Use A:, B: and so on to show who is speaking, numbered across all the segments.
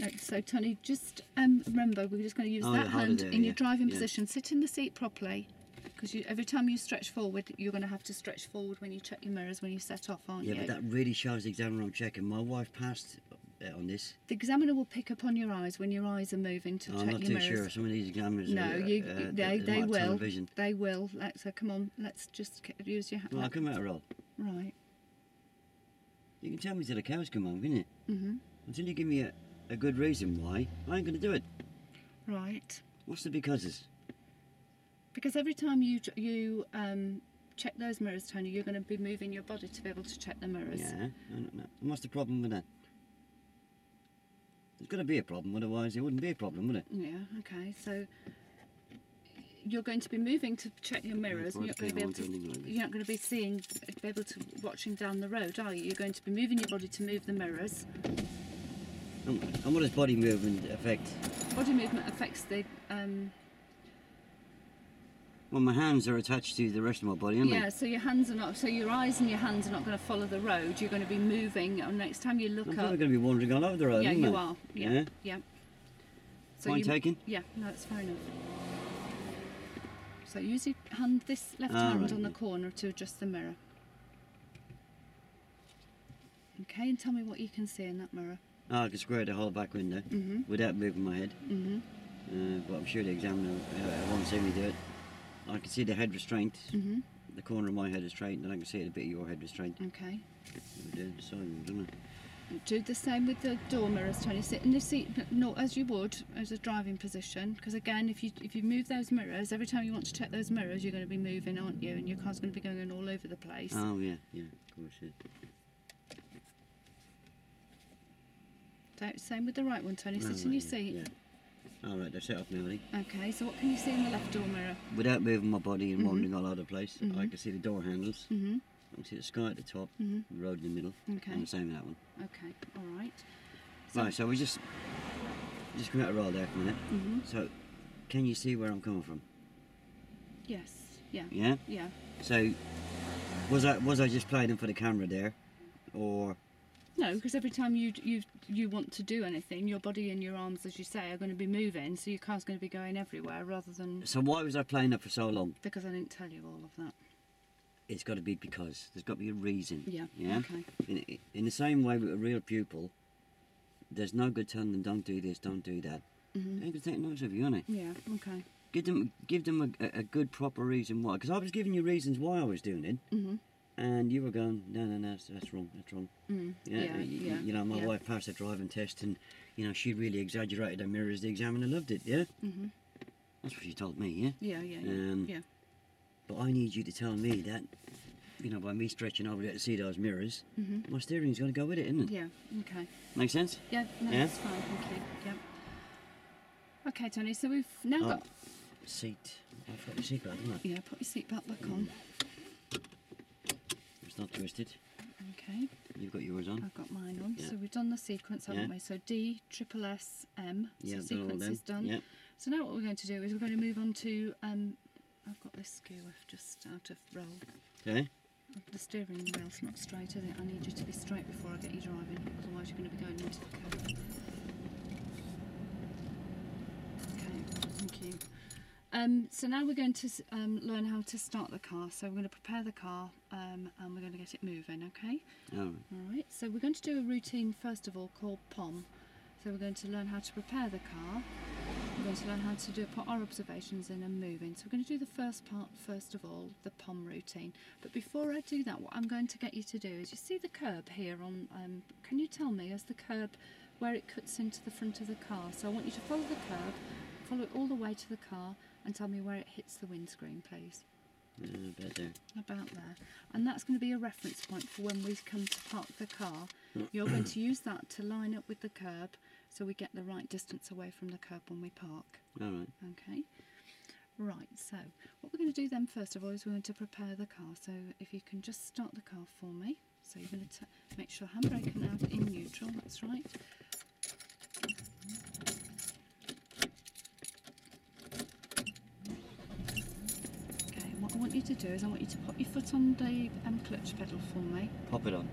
A: Right, so Tony, just remember, we're just going to use that hand in your driving position. Sit in the seat properly, because every time you stretch forward, you're going to have to stretch forward when you check your mirrors when you set off, aren't you?
B: Yeah, but that really shows the examiner I'm checking. My wife passed on this.
A: The examiner will pick up on your eyes when your eyes are moving to check your mirrors.
B: I'm not too sure. Some of these examiners
A: they will. They will. So come on, let's just use your hand.
B: Well, I'll come out a roll.
A: Right.
B: You can tell me till the cows come home, can't you?
A: Mm-hmm.
B: Until you give me a good reason why, I ain't going to do it.
A: Right.
B: What's the becauses?
A: Because every time you check those mirrors, Tony, you're going to be moving your body to be able to check the mirrors.
B: Yeah, no. What's the problem with that? There's got to be a problem, otherwise it wouldn't be a problem, would it?
A: Yeah, okay. So you're going to be moving to check your mirrors, and you're not going to be able to watching down the road, are you? You're going to be moving your body to move the mirrors.
B: And what does body movement affect?
A: Body movement affects the
B: well, my hands are attached to the rest of my body, aren't they?
A: Yeah, so your hands are not. So your eyes and your hands are not going to follow the road. You're going to be moving. And next time you look
B: I'm
A: up,
B: probably going to be wandering all over the road.
A: Yeah,
B: aren't
A: you
B: I?
A: are. Yeah. So
B: Point taken?
A: Yeah, no, it's fair enough. So use your hand, this left hand on the corner to adjust the mirror. Okay, and tell me what you can see in that mirror.
B: I can square the whole back window without moving my head. But I'm sure the examiner won't see me do it. I can see the head restraint. The corner of my head is straight, and I can see a bit of your head restraint.
A: Okay.
B: Don't
A: Do the same with the door mirrors, Tony. Sit in the seat, not as you would as a driving position, because again, if you move those mirrors, every time you want to check those mirrors, you're going to be moving, aren't you? And your car's going to be going all over the place.
B: Oh yeah, of course. Yeah.
A: Same with the right one, Tony. Sit in your seat.
B: Yeah. All right, they're set up now, Lee.
A: Okay, so what can you see in the left door mirror?
B: Without moving my body and wandering all over the place, I can see the door handles. I can see the sky at the top, the road in the middle, and the same with that one.
A: Okay, all right.
B: Right, so we just come out a roll there for a minute. So, can you see where I'm coming from?
A: Yes. Yeah.
B: Yeah.
A: Yeah.
B: So, was I just playing them for the camera there, or?
A: No, because every time you want to do anything, your body and your arms, as you say, are going to be moving, so your car's going to be going everywhere rather than...
B: So why was I playing up for so long?
A: Because I didn't tell you all of that.
B: It's got to be because. There's got to be a reason.
A: Yeah,
B: okay. In the same way with a real pupil, there's no good telling them, don't do this, don't do that. They're going to take notice of you, aren't they?
A: Yeah, okay.
B: Give them a good, proper reason why. Because I was giving you reasons why I was doing it. And you were going, no, that's wrong. You know, my wife passed a driving test, and you know she really exaggerated her mirrors. The examiner loved it. Yeah. That's what she told me. Yeah. Yeah. But I need you to tell me that, you know, by me stretching over there to see those mirrors, my steering's going to go with it, isn't it?
A: Yeah. Okay.
B: Make sense?
A: Yeah. No, that's fine. Thank you. Yeah. Okay, Tony. So we've now got
B: seat. I've got your seatbelt, haven't I?
A: Yeah. Put your seatbelt back on.
B: It's not twisted.
A: Okay.
B: You've got yours on.
A: I've got mine on.
B: Yeah.
A: So we've done the sequence, haven't we? So D, triple S, M.
B: Yeah,
A: so sequence is done.
B: Yeah.
A: So now what we're going to do is we're going to move on to, I've got this skew just out of roll.
B: Okay.
A: The steering wheel's not straight, is it? I need you to be straight before I get you driving, otherwise you're going to be going into the curb. Okay, thank you. So now we're going to learn how to start the car. So we're going to prepare the car and we're going to get it moving, okay?
B: All
A: right, so we're going to do a routine first of all called POM. So we're going to learn how to prepare the car. We're going to learn how to put our observations in and moving. So we're going to do the first part first of all, the POM routine. But before I do that, what I'm going to get you to do is, you see the curb here on, can you tell me, as the curb, where it cuts into the front of the car? So I want you to follow the curb, follow it all the way to the car, and tell me where it hits the windscreen, please.
B: About there.
A: About there. And that's going to be a reference point for when we come to park the car. You're going to use that to line up with the curb so we get the right distance away from the curb when we park.
B: All right.
A: Okay. Right, so what we're going to do then first of all is we're going to prepare the car. So if you can just start the car for me. So you're going to make sure handbrake and nav in neutral, that's right. What I want you to do is I want you to put your foot on the clutch pedal for me.
B: Pop it on.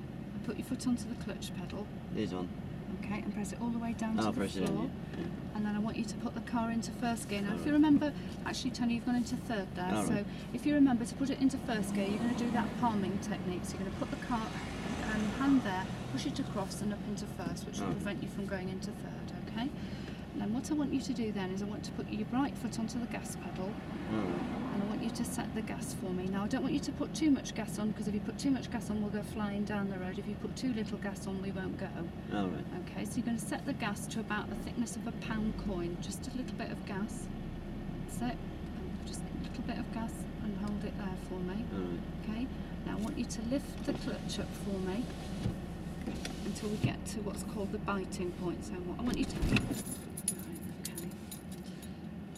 A: Put your foot onto the clutch pedal.
B: It is on.
A: Okay, and press it all the way down to the
B: press it
A: floor.
B: in, yeah.
A: And then I want you to put the car into first gear. Now,
B: All
A: if you
B: right.
A: remember, actually, Tony, you've gone into third there.
B: All
A: So
B: right.
A: if you remember to put it into first gear, you're going to do that palming technique. So you're going to put the car hand there, push it across and up into first, which will prevent you from going into third. Okay. And then what I want you to do then is I want to put your right foot onto the gas pedal. And I want you to set the gas for me. Now I don't want you to put too much gas on, because if you put too much gas on we'll go flying down the road. If you put too little gas on we won't go.
B: Alright.
A: Okay, so you're going to set the gas to about the thickness of a £1 coin. Just a little bit of gas. That's it. And just a little bit of gas and hold it there for me.
B: Alright.
A: Okay, now I want you to lift the clutch up for me until we get to what's called the biting point. So what I want you to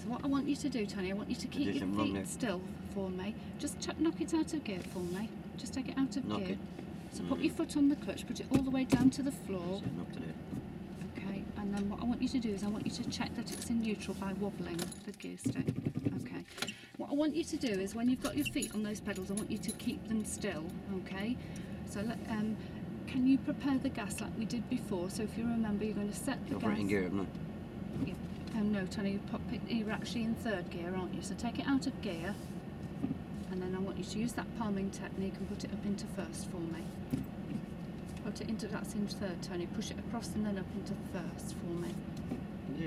A: what I want you to do, Tony, I want you to keep your feet still for me. Just knock it out of gear for me. Just take it out of gear. So put your foot on the clutch, put it all the way down to the floor. Okay, and then what I want you to do is I want you to check that it's in neutral by wobbling the gear stick. Okay. What I want you to do is when you've got your feet on those pedals, I want you to keep them still. Okay. So can you prepare the gas like we did before? So if you remember, you're going to set the gas.
B: In gear, isn't it?
A: Yeah. No, Tony, you're actually in third gear, aren't you? So take it out of gear, and then I want you to use that palming technique and put it up into first for me. Put it into, that's in third, Tony. Push it across and then up into first for me.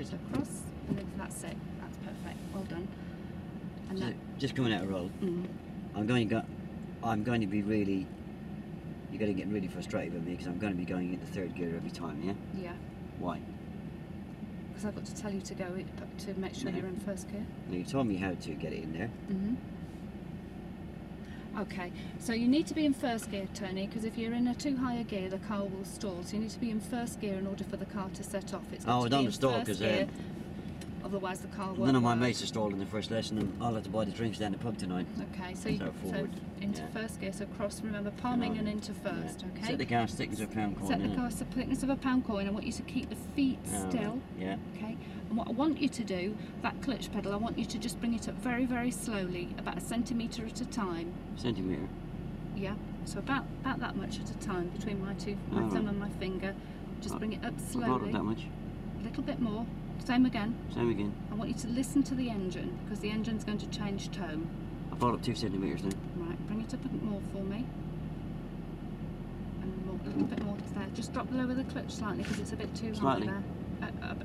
A: So across, and then that's it. That's perfect. Well done. And then,
B: just coming out of roll. I'm going to be really. You're going to get really frustrated with me because I'm going to be going into third gear every time. Yeah.
A: Yeah.
B: Why?
A: Because I've got to tell you to go to make sure you're in first gear.
B: Now you told me how to get it in there.
A: Okay, so you need to be in first gear, Tony, because if you're in a too high a gear, the car will stall. So you need to be in first gear in order for the car to set off. It's got to
B: don't
A: be in
B: stall
A: first
B: because
A: gear, otherwise the car won't
B: none of my
A: work.
B: mates are stalled in the first lesson, and I'll have to buy the drinks down the pub tonight.
A: Okay, so into first gear. So cross. Remember, palming and into first. Okay.
B: Set the gas thickness of a £1 coin.
A: Set the gas thickness of a £1 coin. I want you to keep the feet still.
B: Yeah.
A: Okay. And what I want you to do, that clutch pedal, I want you to just bring it up very, very slowly, about a centimetre at a time.
B: Centimetre.
A: Yeah, so about that much at a time between my thumb and my finger. Just bring it up slowly.
B: That much.
A: A little bit more. Same again.
B: Same again.
A: I want you to listen to the engine because the engine's going to change tone.
B: I brought up 2 centimetres now.
A: Right, bring it up a bit more for me. And more, a little bit more there. Just lower the clutch slightly because it's a bit too high there.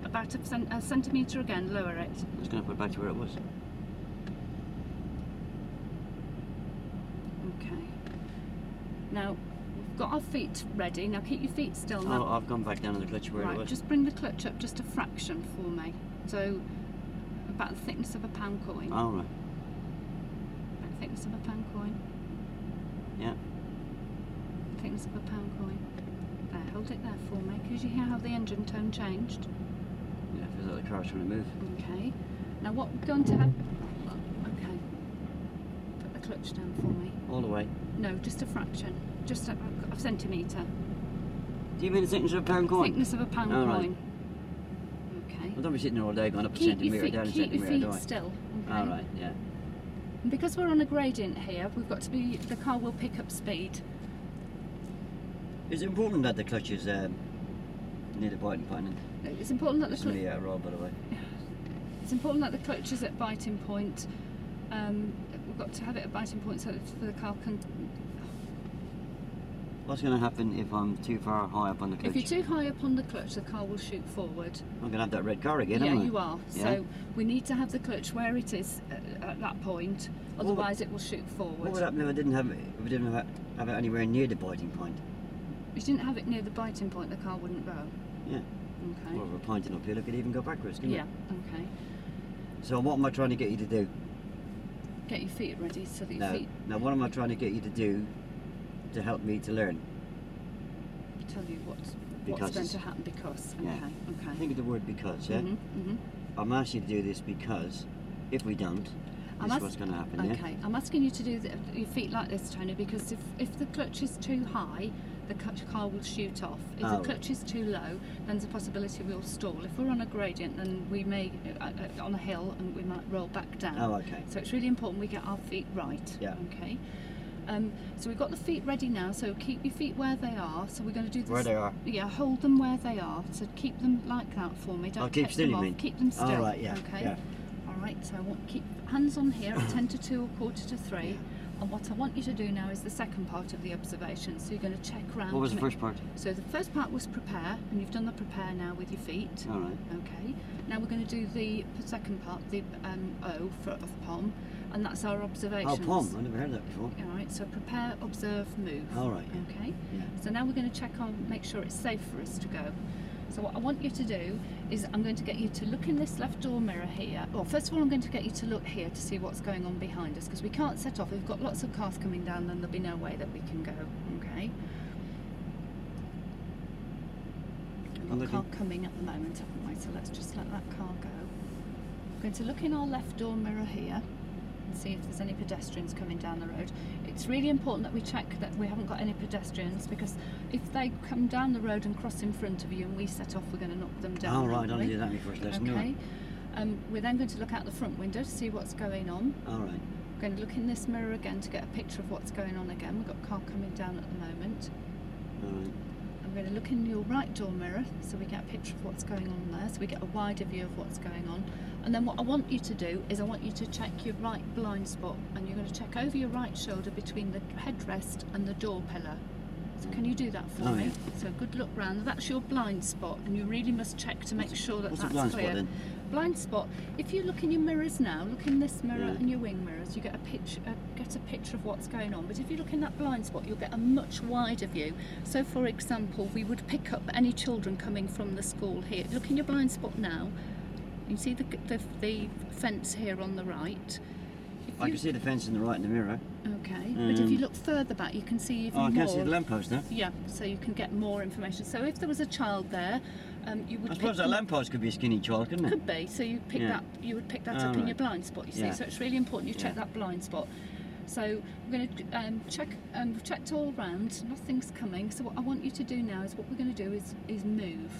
A: About a centimetre again. Lower it.
B: I was going to put it back to where it was.
A: Okay. Now, we've got our feet ready. Now keep your feet still. Now.
B: I've gone back down to the clutch where it was.
A: Just bring the clutch up just a fraction for me. So, about the thickness of a £1 coin.
B: Oh, right.
A: About the thickness of a £1 coin.
B: Yeah.
A: Thickness of a £1 coin. There, hold it there for me. Because you hear how the engine tone changed?
B: Yeah, it feels like the car's trying to move.
A: Okay. Now what we're going to have... Okay. Put the clutch down for me.
B: All the way.
A: No, just a fraction. Just a centimetre.
B: Do you mean the thickness of a £1 coin?
A: Thickness of a £1
B: right.
A: coin. Okay.
B: I don't be sitting there all day going up a centimetre, down a centimetre.
A: Keep your feet still. Okay.
B: All right, yeah.
A: And because we're on a gradient here, we've got to be... The car will pick up speed.
B: Is it important that the clutch is near the biting point?
A: It's important that the clutch...
B: Yeah, roll, by the way.
A: It's important that the clutch is at biting point. We've got to have it at biting point so that the car can...
B: What's going to happen if I'm too far high up on the clutch?
A: If you're too high up on the clutch, the car will shoot forward.
B: I'm going to have that red car again,
A: yeah,
B: aren't I?
A: you are.
B: Yeah?
A: So we need to have the clutch where it is at that point, otherwise it will shoot forward.
B: What would happen if I didn't have it anywhere near the biting point?
A: If you didn't have it near the biting point, the car wouldn't go.
B: Yeah.
A: Okay.
B: Well, if we're pointing uphill, it could even go backwards, couldn't it?
A: Yeah, okay.
B: So what am I trying to get you to do?
A: Get your feet ready so that your feet...
B: Now what am I trying to get you to do to help me to learn?
A: Tell you what's going to happen because. Okay,
B: yeah.
A: okay.
B: Think of the word because, yeah? I'm asking you to do this because if we don't, this is what's going to happen, yeah?
A: Okay, I'm asking you to do your feet like this, Tony, because if the clutch is too high, the car will shoot off. If the clutch is too low, then there's a possibility we'll stall. If we're on a gradient, then we may, on a hill, and we might roll back down.
B: Oh, okay.
A: So it's really important we get our feet right.
B: Yeah.
A: Okay. So we've got the feet ready now, so keep your feet where they are. So we're going to do this.
B: Where they are?
A: Yeah, hold them where they are. So keep them like that for me. Don't
B: keep
A: take
B: still,
A: them
B: you
A: off.
B: mean?
A: Keep them still.
B: All right, yeah.
A: Okay.
B: Yeah.
A: All right, so I want to keep hands on here at 10 to 2 or 2:45.
B: Yeah.
A: And what I want you to do now is the second part of the observation. So you're going to check round.
B: What was the first part?
A: So the first part was prepare, and you've done the prepare now with your feet.
B: All right.
A: Okay. Now we're going to do the second part, the O of POM, and that's our observations.
B: Oh, POM. I never heard that before.
A: All right. So prepare, observe, move.
B: All right.
A: Okay.
B: Yeah.
A: So now we're going to check on, make sure it's safe for us to go. So what I want you to do is I'm going to get you to look in this left door mirror here. Well, first of all, I'm going to get you to look here to see what's going on behind us, because we can't set off. We've got lots of cars coming down, then there'll be no way that we can go. Okay. We've got a car coming at the moment, haven't we? So let's just let that car go. I'm going to look in our left door mirror here and see if there's any pedestrians coming down the road. It's really important that we check that we haven't got any pedestrians, because if they come down the road and cross in front of you and we set off, we're going to knock them down.
B: All right, I'll do that in my first lesson.
A: Okay. We're then going to look out the front window to see what's going on.
B: All right.
A: We're going to look in this mirror again to get a picture of what's going on again. We've got a car coming down at the moment.
B: All right.
A: I'm going to look in your right door mirror so we get a picture of what's going on there, so we get a wider view of what's going on. And then what I want you to do is I want you to check your right blind spot, and you're going to check over your right shoulder between the headrest and the door pillar. So can you do that for me?
B: Yeah.
A: So good look round. That's your blind spot, and you really must check to make sure that
B: What's
A: that's
B: a blind
A: clear.
B: spot then?
A: Blind spot. If you look in your mirrors now, look in this mirror
B: Yeah.
A: and your wing mirrors, you get a picture of what's going on. But if you look in that blind spot, you'll get a much wider view. So, for example, we would pick up any children coming from the school here. Look in your blind spot now. You see the fence here on the right.
B: I can see the fence in the right in the mirror.
A: Okay, but if you look further back, you can see even more.
B: Oh, I can see the lamppost now.
A: Yeah, so you can get more information. So if there was a child there, you would.
B: I suppose that lamppost could be a skinny child, couldn't it?
A: Could be. So you pick that. You would pick that up in
B: right.
A: your blind spot. You see.
B: Yeah.
A: So it's really important you check
B: Yeah.
A: that blind spot. So we're going to check. We've checked all round. Nothing's coming. So what I want you to do now is what we're going to do is move.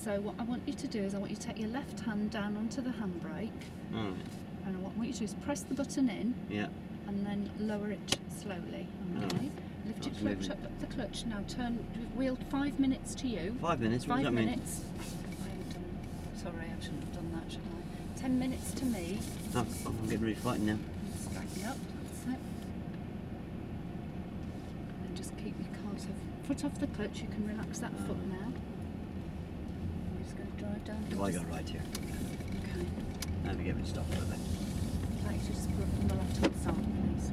A: So what I want you to do is I want you to take your left hand down onto the handbrake,
B: All right.
A: and what I want you to do is press the button in,
B: Yeah.
A: and then lower it slowly. Okay.
B: Right.
A: Lift your
B: That's
A: clutch
B: moving.
A: up the clutch. Now turn. We've wheeled 5 minutes to you.
B: 5 minutes. What
A: 5
B: does that mean?
A: minutes. I haven't done. Sorry, I shouldn't have done that, should I? 10 minutes to me.
B: Oh, I'm getting really frightened now.
A: Straighten up. That's it. And just keep your car so foot off the clutch. You can relax that foot now. We're just going to drive down.
B: Do I go right here?
A: Okay.
B: Let me get me stopped a little bit.
A: I'd like you to just put it on the left hand side, please.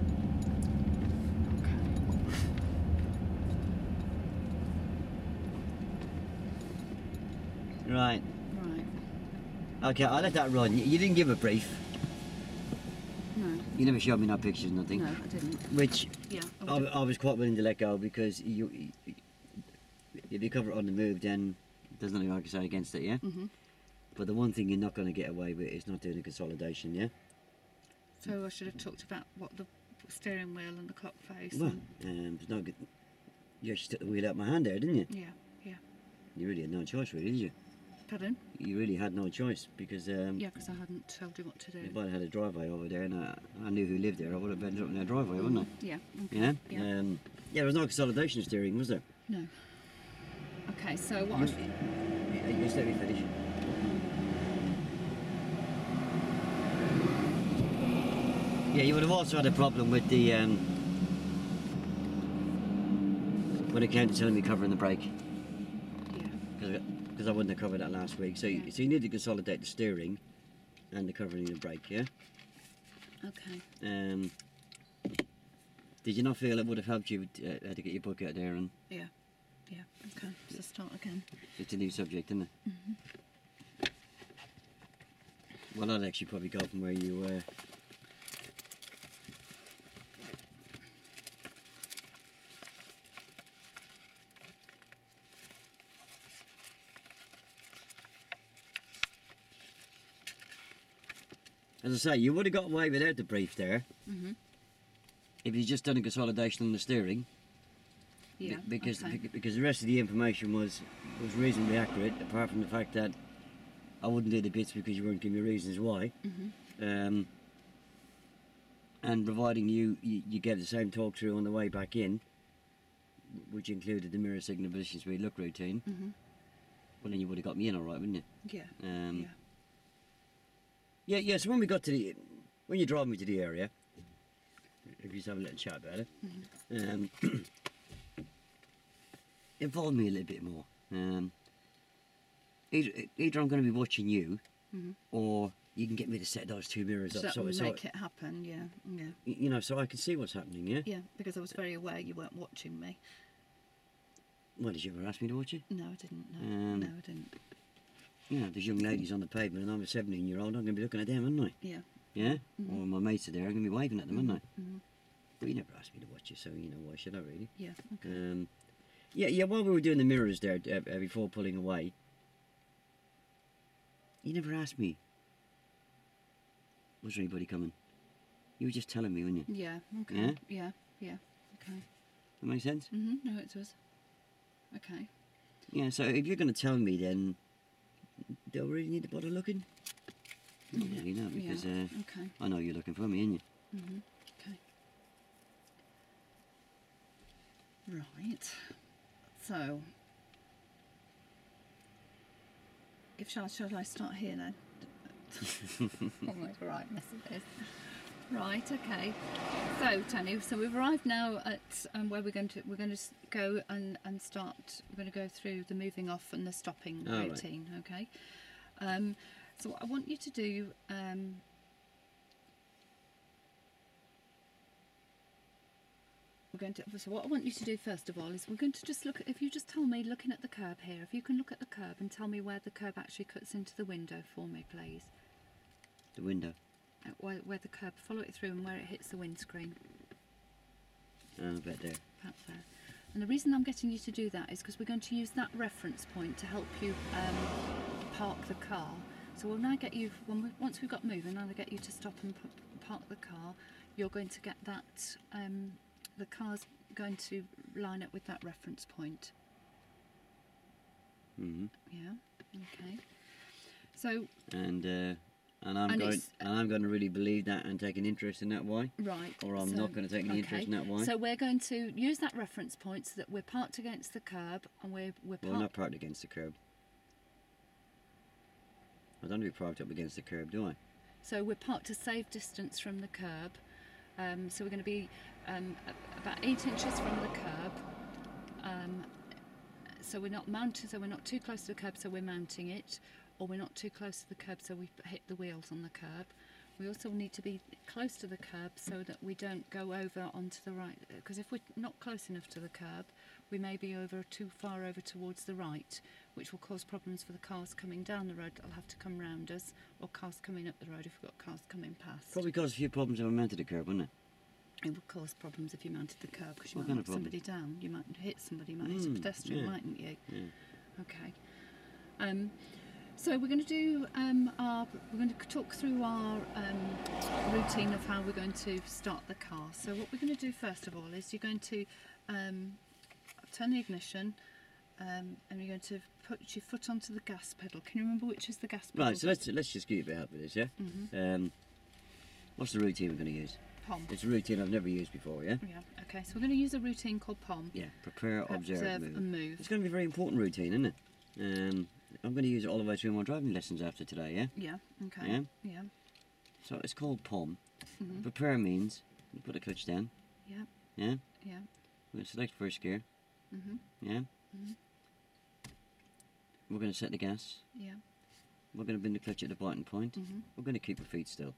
B: Right.
A: Right.
B: Okay, I'll let that run. You didn't give a brief.
A: No.
B: You never showed me no pictures, nothing.
A: No, I didn't.
B: Which
A: Yeah.
B: I was quite willing to let go, because if you cover it on the move, then there's nothing I can say against it, yeah?
A: Mhm.
B: But the one thing you're not going to get away with is not doing a consolidation, yeah?
A: So I should have talked about what the steering wheel and the clock face.
B: Well, there's no good. You actually took the wheel out of my hand there, didn't you?
A: Yeah. Yeah.
B: You really had no choice, really, did you?
A: Pardon?
B: You really had no choice, because
A: Yeah, because I hadn't told you what to do.
B: if I had a driveway over there and I knew who lived there, I would have ended up in their driveway, wouldn't I?
A: Yeah. Okay.
B: Yeah?
A: Yeah.
B: Yeah, there was no consolidation steering, was there?
A: No. Okay, so what?
B: Just let me finish. Yeah, you would have also had a problem with the when it came to telling me covering the brake,
A: Yeah.
B: because I wouldn't have covered that last week. So,
A: Yeah.
B: so you need to consolidate the steering and the covering of the brake, yeah?
A: Okay.
B: Did you not feel it would have helped you to get your book out there? And
A: Yeah. Yeah. Okay. So start again.
B: it's a new subject, isn't it? Well, I'd actually probably go from where you were. As I say, you would have got away without the brief there if you just done a consolidation on the steering.
A: Yeah.
B: Because
A: okay.
B: because the rest of the information was reasonably accurate, apart from the fact that I wouldn't do the bits because you weren't giving me reasons why. And providing you get the same talk through on the way back in, which included the mirror signal position speed look routine, well then you would have got me in all right, wouldn't you? Yeah. So when we got to when you drive me to the area, if you just have a little chat about it, involve me a little bit more. Either I'm going to be watching you, or you can get me to set those two mirrors up.
A: So make it happen, yeah.
B: You know, so I can see what's happening, yeah?
A: Yeah, because I was very aware you weren't watching me.
B: Well, did you ever ask me to watch you?
A: No, I didn't, no, I didn't.
B: You know, there's young ladies on the pavement and I'm a 17-year-old, I'm going to be looking at them, aren't I?
A: Yeah.
B: Yeah? Or my mates are there, I'm going to be waving at them, aren't I? But you never asked me to watch you, so, you know, why should I really?
A: Yeah, okay.
B: Yeah, while we were doing the mirrors there before pulling away, you never asked me, was there anybody coming? You were just telling me, weren't you?
A: Yeah, okay. Yeah, okay.
B: That makes sense?
A: No, it does. Okay.
B: Yeah, so if you're going to tell me, then do I really need to bother looking? Not really, no, because
A: okay.
B: I know you're looking for me, aren't you?
A: Okay. Right. So, shall I start here then? Oh my god, right, messages. Right, okay. So, Tony, so we've arrived now at where we're going to go and start. We're going to go through the moving off and the stopping routine. Right. Okay. So what I want you to do. So what I want you to do first of all is we're going to just look at, if you just tell me, looking at the curb here, if you can look at the curb and tell me where the curb actually cuts into the window for me, please.
B: The window?
A: Where the curb, follow it through and where it hits the windscreen.
B: Oh, about there.
A: About there. And the reason I'm getting you to do that is because we're going to use that reference point to help you park the car. So we'll now get you, once we've got moving, I'll get you to stop and park the car. You're going to get that, the car's going to line up with that reference point. Yeah, okay. So... And I'm going to really believe that and take an interest in that, why? Right. Or I'm not going to take any interest in that, why? So we're going to use that reference point so that we're parked against the curb and we're parked... Well, not parked against the curb. I don't want to be parked up against the curb, do I? So we're parked a safe distance from the curb. So we're going to be about 8 inches from the curb. So we're not mounted, so we're not too close to the curb, so we're mounting it. Or we're not too close to the curb, so we hit the wheels on the curb. We also need to be close to the curb so that we don't go over onto the right, because if we're not close enough to the curb, we may be too far over towards the right, which will cause problems for the cars coming down the road that'll have to come round us, or cars coming up the road if we've got cars coming past. Probably cause a few problems if I mounted the curb, wouldn't it? It would cause problems if you mounted the curb, because you might knock somebody down, you might hit somebody, you might hit a pedestrian, mightn't you? Yeah. Okay. So we're going to do we're going to talk through our routine of how we're going to start the car. So what we're going to do first of all is you're going to turn the ignition and you're going to put your foot onto the gas pedal. Can you remember which is the gas pedal? Right. So let's just give you a bit of help with this, yeah. What's the routine we're going to use? POM. It's a routine I've never used before, yeah? Yeah, okay. So we're going to use a routine called POM. Yeah, prepare, observe and move. It's going to be a very important routine, isn't it? I'm going to use it all the way through my driving lessons after today, yeah? Yeah, okay. Yeah? Yeah. So it's called POM. Prepare means you put the clutch down. Yeah. Yeah? Yeah. We're going to select first gear. Yeah? We're going to set the gas. Yeah. We're going to bring the clutch at the biting point. We're going to keep our feet still.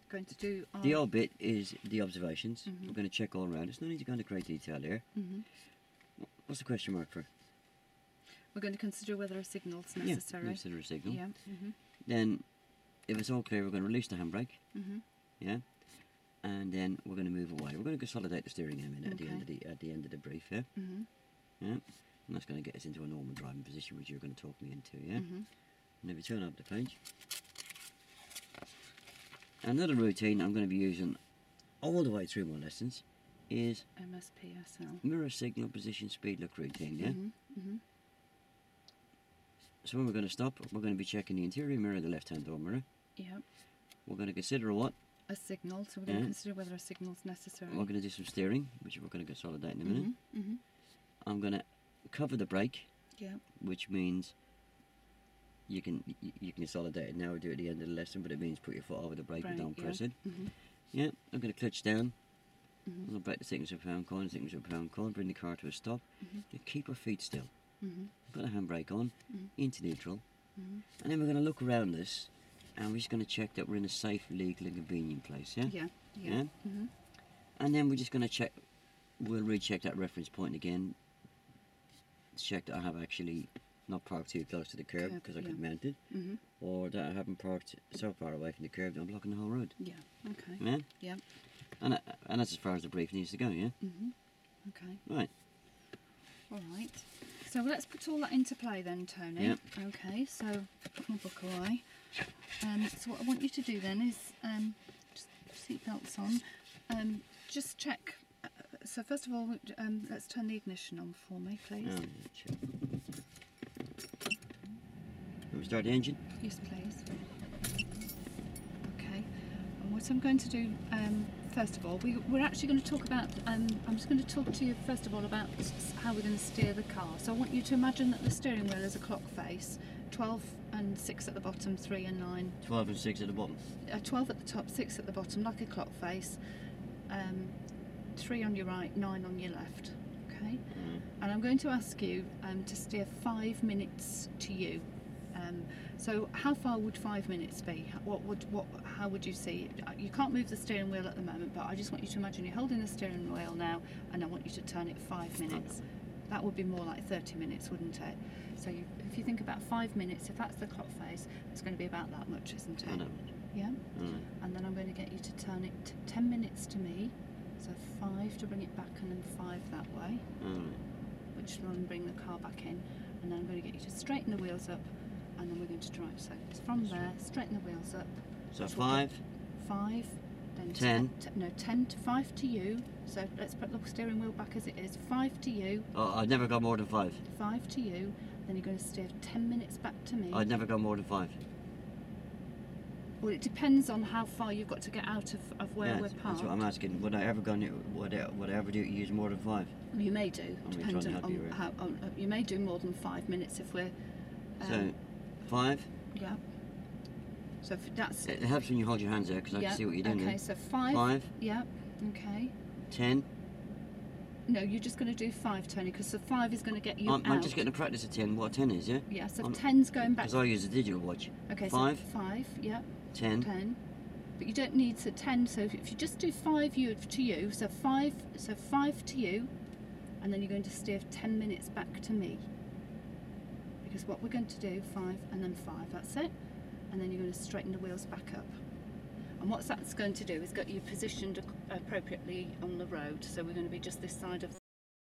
A: Going to do the old bit is the observations. We're going to check all around. There's no need to go into great detail here. What's the question mark for? We're going to consider whether a signal's necessary. Yeah, consider a signal. Yeah. Then, if it's all clear, we're going to release the handbrake. Yeah. And then we're going to move away. We're going to consolidate the steering in at the end of the brief. Yeah. Yeah. And that's going to get us into a normal driving position, which you're going to talk me into. Yeah. And if you turn up the page, another routine I'm going to be using all the way through my lessons is MSPSL. Mirror signal position speed look routine. Yeah. So when we're going to stop, we're going to be checking the interior mirror, the left-hand door mirror. Yeah.
B: we're going to consider what?
A: A signal, so we're going to consider whether a signal's necessary.
B: We're going to do some steering, which we're going to consolidate in a minute. I'm going to cover the brake, which means you can consolidate it now or do it at the end of the lesson, but it means put your foot over the brake and don't press it. I'm going to clutch down. I'm going to break the signature pound cord, bring the car to a stop. You keep our feet still. Put a handbrake on, into neutral, and then we're going to look around us, and we're just going to check that we're in a safe, legal and convenient place, And then we're just going to check, we'll recheck that reference point again, to check that I have actually not parked too close to the curb because I could mount it, or that I haven't parked so far away from the curb that I'm blocking the whole road. And that's as far as the brief needs to go, Right.
A: All right. So let's put all that into play then, Tony. Okay, so put my book away. So what I want you to do then is just seatbelts on. Just check. So first of all, let's turn the ignition on for me, please.
B: Can we start the engine?
A: Yes, please. Okay. And what I'm going to do, first of all, we're actually going to talk about, I'm just going to talk to you first of all about how we're going to steer the car. So I want you to imagine that the steering wheel is a clock face, 12 and 6 at the bottom, 3 and 9.
B: 12 and 6 at the bottom?
A: 12 at the top, 6 at the bottom, like a clock face. 3 on your right, 9 on your left. Okay? And I'm going to ask you to steer 5 minutes to you. So how far would 5 minutes be? How would you see it? You can't move the steering wheel at the moment, but I just want you to imagine you're holding the steering wheel now, and I want you to turn it 5 minutes. That would be more like 30 minutes, wouldn't it? So if you think about 5 minutes, if that's the clock face, it's going to be about that much, isn't it?
B: I know.
A: Yeah? And then I'm going to get you to turn it 10 minutes to me, so 5 to bring it back and then 5 that way, which will then bring the car back in, and then I'm going to get you to straighten the wheels up, and then we're going to drive. So it's from there, straighten the wheels up.
B: So 5,
A: then
B: 10.
A: 10 to 5 to you. So let's put the steering wheel back as it is. 5 to you.
B: Oh, I'd never go more than 5.
A: 5 to you. Then you're going to steer 10 minutes back to me.
B: I'd never go more than 5.
A: Well, it depends on how far you've got to get out of where we're parked.
B: That's what I'm asking. Would I ever do use more than 5?
A: You may do, depending on how. You may do more than 5 minutes if we're.
B: So, 5.
A: Yeah. So if that's.
B: It helps when you hold your hands there because I can see what you're doing.
A: Okay, so 5.
B: 5.
A: Yeah. Okay.
B: 10.
A: No, you're just going to do 5, Tony, because the 5 is going to get you out.
B: I'm just getting to practice at 10. What 10 is, yeah?
A: Yeah. So 10's going back.
B: Because I use a digital watch.
A: Okay.
B: 5.
A: So 5. Yeah.
B: 10.
A: 10. But you don't need to 10. So if you just do 5 to you, so 5 to you, and then you're going to steer 10 minutes back to me. Because what we're going to do, 5 and then 5, that's it. And then you're going to straighten the wheels back up. And what that's going to do is get you positioned appropriately on the road. So we're going to be just this side of